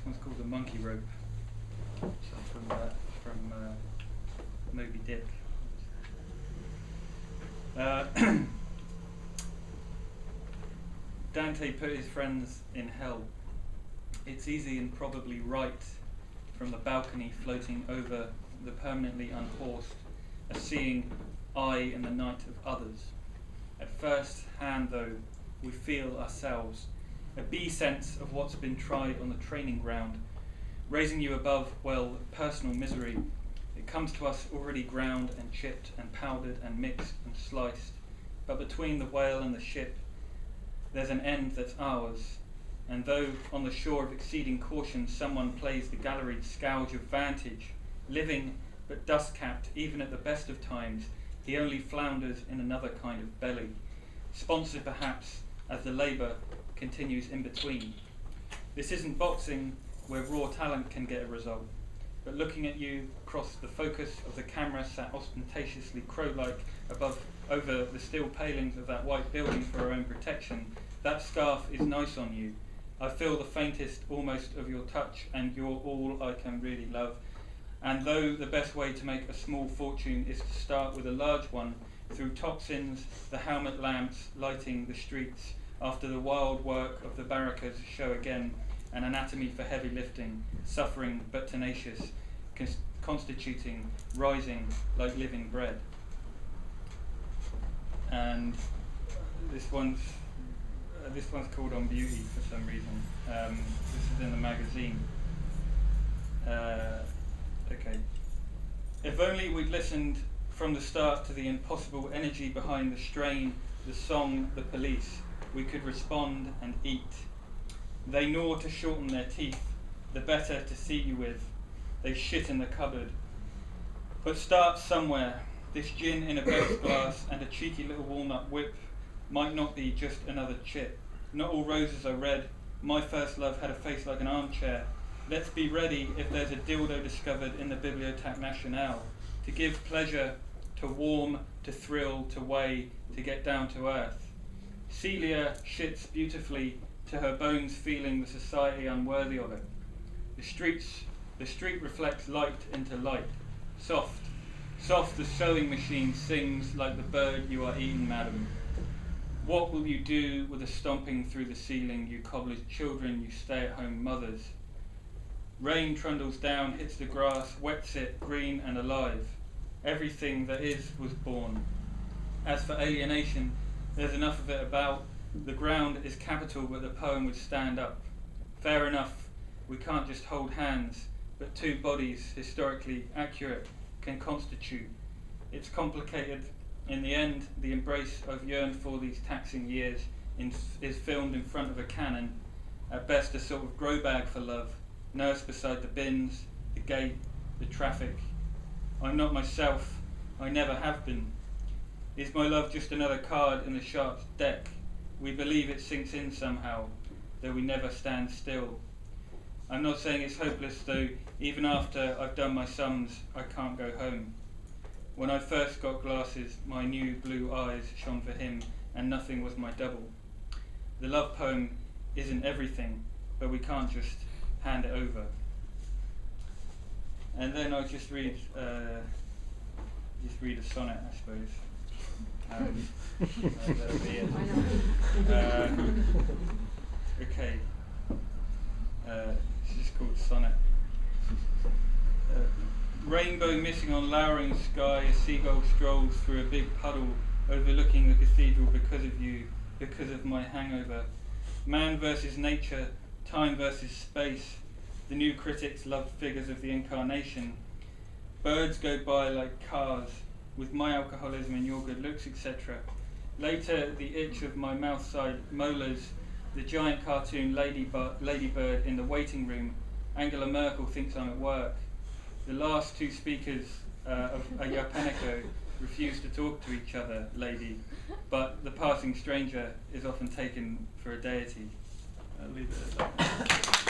one's called The Monkey Rope. So from Moby Dick. Dante put his friends in hell. It's easy and probably right from the balcony floating over the permanently unhorsed, a seeing eye in the night of others. At first hand, though, we feel ourselves, a bee sense of what's been tried on the training ground, raising you above, well, personal misery. It comes to us already ground and chipped and powdered and mixed and sliced, but between the whale and the ship, there's an end that's ours, and though on the shore of exceeding caution someone plays the galleried scourge of vantage, living but dust-capped even at the best of times, he only flounders in another kind of belly, sponsored perhaps as the labour continues in between. This isn't boxing where raw talent can get a result, but looking at you across the focus of the camera sat ostentatiously crow-like over the steel palings of that white building for our own protection, that scarf is nice on you. I feel the faintest almost of your touch, and you're all I can really love. And though the best way to make a small fortune is to start with a large one, through toxins, the helmet lamps lighting the streets, after the wild work of the barricades show again an anatomy for heavy lifting, suffering but tenacious, constituting, rising like living bread. And this one's called On Beauty for some reason. This is in the magazine. Okay. If only we'd listened from the start to the impossible energy behind the strain, the song, the police, we could respond and eat. They gnaw to shorten their teeth, the better to see you with. They shit in the cupboard. But start somewhere. This gin in a best glass and a cheeky little walnut whip might not be just another chip. Not all roses are red. My first love had a face like an armchair. Let's be ready if there's a dildo discovered in the Bibliothèque Nationale. To give pleasure, to warm, to thrill, to weigh, to get down to earth. Celia shits beautifully to her bones, feeling the society unworthy of it. The street reflects light into light. Soft, soft the sewing machine sings like the bird you are eating, madam. What will you do with the stomping through the ceiling, you cobbler's children, you stay-at-home mothers? Rain trundles down, hits the grass, wets it, green and alive. Everything that is was born. As for alienation, there's enough of it about. The ground is capital, but the poem would stand up. Fair enough, we can't just hold hands, but two bodies, historically accurate, can constitute. It's complicated. In the end, the embrace I've yearned for these taxing years is filmed in front of a cannon, at best a sort of grow bag for love, nursed beside the bins, the gate, the traffic. I'm not myself, I never have been. Is my love just another card in the sharp's deck? We believe it sinks in somehow, though we never stand still. I'm not saying it's hopeless, though even after I've done my sums, I can't go home. When I first got glasses, my new blue eyes shone for him, and nothing was my double. The love poem isn't everything, but we can't just hand it over. And then I'll just read a sonnet, I suppose. That'll be it. Okay. It's just called Sonnet. Rainbow missing on lowering sky, a seagull strolls through a big puddle overlooking the cathedral because of you, because of my hangover. Man versus nature, time versus space. The new critics loved figures of the incarnation. Birds go by like cars, with my alcoholism and your good looks, etc. Later, the itch of my mouth-side molars, the giant cartoon ladybird in the waiting room. Angela Merkel thinks I'm at work. The last two speakers of a Yapenico refuse to talk to each other, lady, but the passing stranger is often taken for a deity. I'll leave it at that.